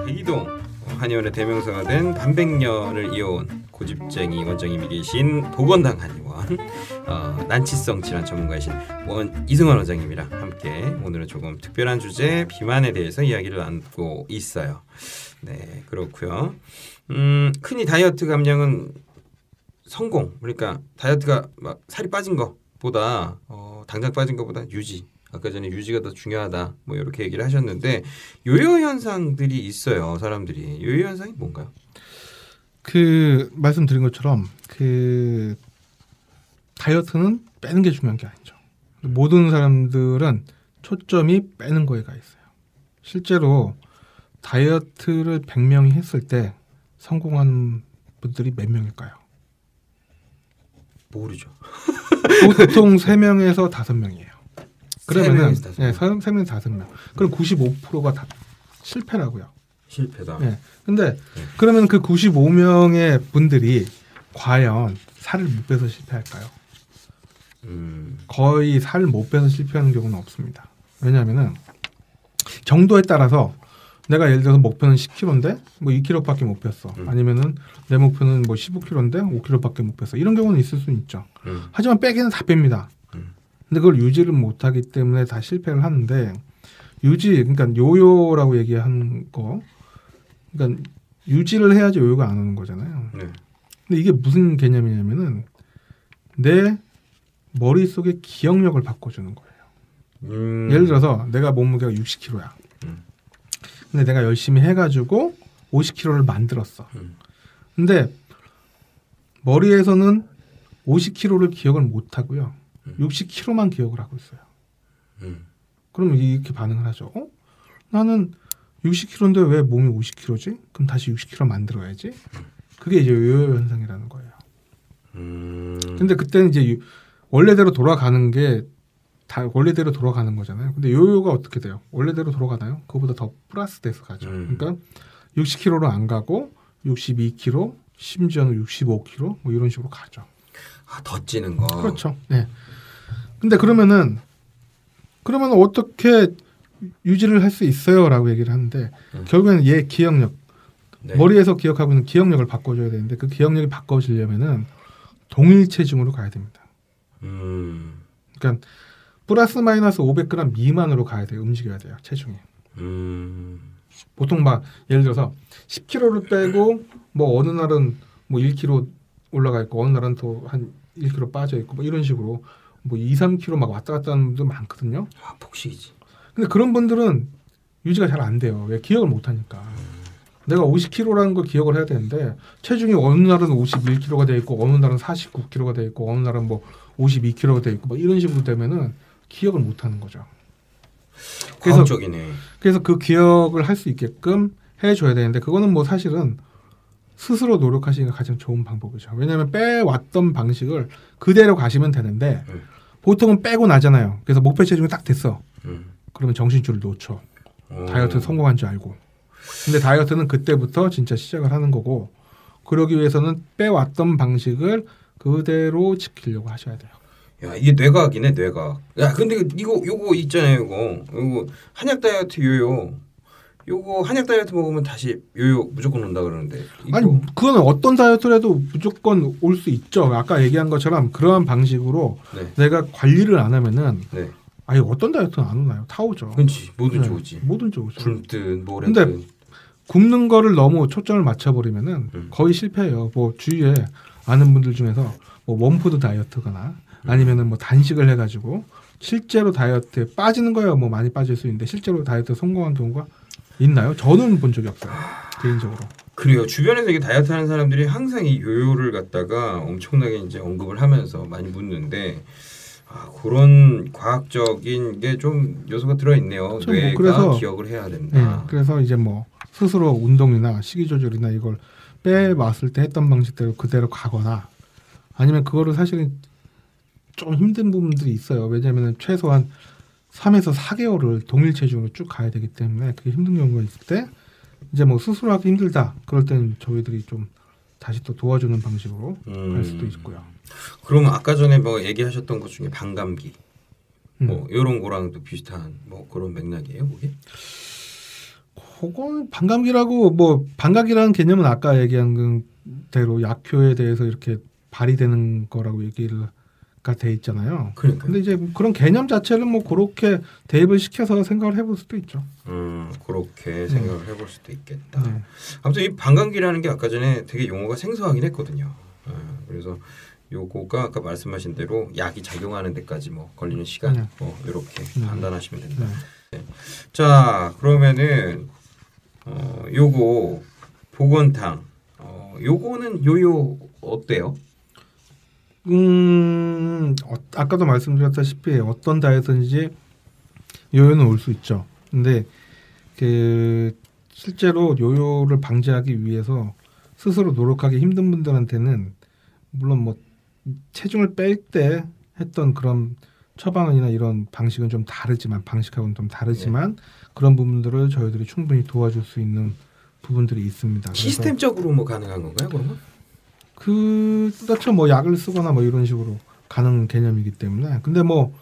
이동 한의원의 대명사가 된 반백년을 이어온 고집쟁이 원장님이 계신 보건당 한의원 난치성 질환 전문가이신 이승환 원장님이랑 함께 오늘은 조금 특별한 주제 비만에 대해서 이야기를 나누고 있어요. 네, 그렇고요. 흔히 다이어트 감량은 성공, 그러니까 다이어트가 막 살이 빠진 것보다 당장 빠진 것보다 유지. 아까 전에 유지가 더 중요하다. 뭐 이렇게 얘기를 하셨는데 요요 현상들이 있어요. 사람들이 요요 현상이 뭔가요? 그 말씀드린 것처럼 그 다이어트는 빼는 게 중요한 게 아니죠. 모든 사람들은 초점이 빼는 거에 가 있어요. 실제로 다이어트를 100명이 했을 때 성공한 분들이 몇 명일까요? 모르죠. 보통 3명에서 5명이에요. 그러면은 3명에서 5명. 그럼 95%가 다 실패라고요. 실패다. 네. 근데 그러면 그 95명의 분들이 과연 살을 못 빼서 실패할까요? 거의 살을 못 빼서 실패하는 경우는 없습니다. 왜냐하면은 정도에 따라서 내가 예를 들어서 목표는 10kg인데 뭐 2kg밖에 못 뺐어. 아니면은 내 목표는 뭐 15kg인데 5kg밖에 못 뺐어. 이런 경우는 있을 수 있죠. 하지만 빼기는 다 뺍니다. 근데 그걸 유지를 못하기 때문에 다 실패를 하는데 유지, 그러니까 요요라고 얘기한 거, 그러니까 유지를 해야지 요요가 안 오는 거잖아요. 네. 근데 이게 무슨 개념이냐면은 내 머릿속의 기억력을 바꿔주는 거예요. 예를 들어서 내가 몸무게가 60kg야. 근데 내가 열심히 해가지고 50kg를 만들었어. 근데 머리에서는 50kg를 기억을 못하고요. 60kg만 기억을 하고 있어요. 그러면 이렇게 반응을 하죠. 나는 60kg인데 왜 몸이 50kg지? 그럼 다시 60kg 만들어야지. 그게 이제 요요 현상이라는 거예요. 근데 그때는 이제 원래대로 돌아가는 게 다 원래대로 돌아가는 거잖아요. 근데 요요가 어떻게 돼요? 원래대로 돌아가나요? 그거보다 더 플러스 돼서 가죠. 그러니까 60kg로 안 가고 62kg, 심지어는 65kg 뭐 이런 식으로 가죠. 아, 더 찌는 거. 그렇죠. 네. 근데 그러면 어떻게 유지를 할 수 있어요라고 얘기를 하는데 결국에는 얘 기억력, 네. 머리에서 기억하고 있는 기억력을 바꿔줘야 되는데 그 기억력이 바꿔지려면은 동일 체중으로 가야 됩니다. 그러니까 플러스 마이너스 500g 미만으로 가야 돼요. 움직여야 돼요. 체중이. 보통 막 예를 들어서 10kg를 빼고 뭐 어느 날은 뭐 1kg 올라가 있고 어느 날은 또 한 1kg 빠져 있고 뭐 이런 식으로 뭐 2, 3kg 막 왔다 갔다 하는 분들 많거든요. 아, 폭식이지. 근데 그런 분들은 유지가 잘 안 돼요. 왜? 기억을 못 하니까. 내가 50kg라는 걸 기억을 해야 되는데 체중이 어느 날은 51kg가 돼 있고 어느 날은 49kg가 돼 있고 어느 날은 뭐 52kg가 돼 있고 뭐 이런 식으로 되면은 기억을 못 하는 거죠. 과학적이네. 그래서 그 기억을 할 수 있게끔 해줘야 되는데 그거는 뭐 사실은 스스로 노력하시는 게 가장 좋은 방법이죠. 왜냐하면 빼왔던 방식을 그대로 가시면 되는데 보통은 빼고 나잖아요. 그래서 목표 체중이 딱 됐어. 그러면 정신줄을 놓쳐. 다이어트 성공한 줄 알고. 근데 다이어트는 그때부터 진짜 시작을 하는 거고 그러기 위해서는 빼왔던 방식을 그대로 지키려고 하셔야 돼요. 야, 이게 뇌과학이네, 뇌과학. 야, 근데 요거 있잖아요, 요거 한약 다이어트 요요. 요거 한약 다이어트 먹으면 다시 요요 무조건 온다 그러는데. 아니, 그건 어떤 다이어트를 해도 무조건 올 수 있죠. 아까 얘기한 것처럼 그러한 방식으로 네. 내가 관리를 안 하면은 네. 아니 어떤 다이어트는 안 오나요? 다 오죠. 그렇지, 뭐든지 네. 오지. 뭐든지 오죠. 굶든 뭐래든. 근데 굶는 거를 너무 초점을 맞춰버리면은 거의 실패해요. 뭐 주위에 아는 분들 중에서 뭐 원푸드 다이어트거나 아니면은 뭐 단식을 해가지고 실제로 다이어트에 빠지는 거야 뭐 많이 빠질 수 있는데 실제로 다이어트 성공한 경우가 있나요? 저는 본 적이 없어요. 개인적으로. 그래요. 주변에서 이게 다이어트 하는 사람들이 항상 이 요요를 갖다가 엄청나게 이제 언급을 하면서 많이 묻는데 그런 과학적인 게 좀 요소가 들어있네요. 그렇죠. 뇌가 뭐 그래서, 기억을 해야 된다. 네, 그래서 이제 뭐 스스로 운동이나 식이 조절이나 이걸 빼왔을 때 했던 방식대로 그대로 가거나 아니면 그거를 사실은 좀 힘든 부분들이 있어요. 왜냐하면 최소한 3에서 4개월을 동일 체중으로 쭉 가야 되기 때문에 그게 힘든 경우가 있을 때 이제 뭐 스스로 하기 힘들다. 그럴 때는 저희들이 좀 다시 또 도와주는 방식으로 갈 수도 있고요. 그러면 아까 전에 뭐 얘기하셨던 것 중에 반감기 뭐 이런 거랑도 비슷한 뭐 그런 맥락이에요, 그게? 그건 반감기라고 뭐 반감기라는 개념은 아까 얘기한 대로 약효에 대해서 이렇게 발휘되는 거라고 얘기가 돼 있잖아요. 그러니까. 근데 이제 그런 개념 자체를 뭐 그렇게 대입을 시켜서 생각을 해볼 수도 있죠. 그렇게 생각을 해볼 수도 있겠다. 네. 아무튼 이 반감기라는 게 아까 전에 되게 용어가 생소하긴 했거든요. 그래서 요거가 아까 말씀하신 대로 약이 작용하는 데까지 뭐 걸리는 시간 뭐 이렇게 판단하시면 된다. 네. 자 그러면은 요거 복원탕 요거는 요요 어때요? 아까도 말씀드렸다시피 어떤 다이어트든지 요요는 올 수 있죠. 근데 그 실제로 요요를 방지하기 위해서 스스로 노력하기 힘든 분들한테는 물론 뭐 체중을 뺄 때 했던 그런 처방이나 이런 방식은 좀 다르지만 방식하고는 좀 다르지만 그런 부분들을 저희들이 충분히 도와줄 수 있는 부분들이 있습니다. 시스템적으로 뭐 가능한 건가요, 그러면? 그렇죠. 뭐 약을 쓰거나 뭐 이런 식으로 가는 개념이기 때문에 근데 뭐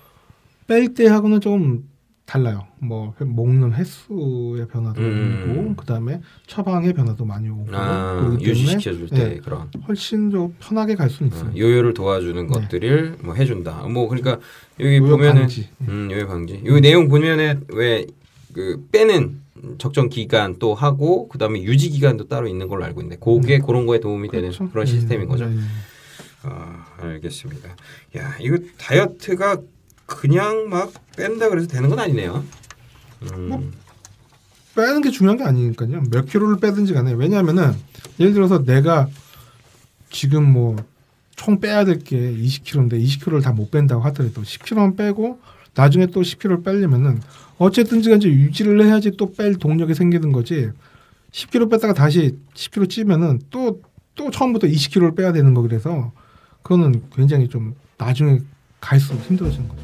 뺄 때하고는 좀 달라요. 뭐 먹는 횟수의 변화도 오고 그다음에 처방의 변화도 많이 오고 그렇기 유지시켜줄 때 때문에 그런 훨씬 좀 편하게 갈 수는 있습니다. 요요를 도와주는 것들을 뭐 해준다. 뭐 그러니까 여기 요요 보면은 방지. 요요 방지. 요 내용 보면은 왜 그 빼는 적정 기간 또 하고 그다음에 유지 기간도 따로 있는 걸로 알고 있는데 그게 그런 거에 도움이 그렇죠. 되는 그런 시스템인 거죠. 알겠습니다. 야 이거 다이어트가 그냥 막 뺀다 그래서 되는 건 아니네요. 뭐 빼는 게 중요한 게 아니니까요. 몇 킬로를 빼든지 간에 왜냐하면은 예를 들어서 내가 지금 뭐 총 빼야 될 게 20kg인데 20kg를 다 못 뺀다고 하더라도 10kg만 빼고 나중에 또 10kg를 빼려면은 어쨌든지 간에 유지를 해야지 또 뺄 동력이 생기는 거지. 10kg 뺐다가 다시 10kg 찌면은 또 처음부터 20kg를 빼야 되는 거 그래서 그거는 굉장히 좀 나중에 갈수록 힘들어지는 거죠.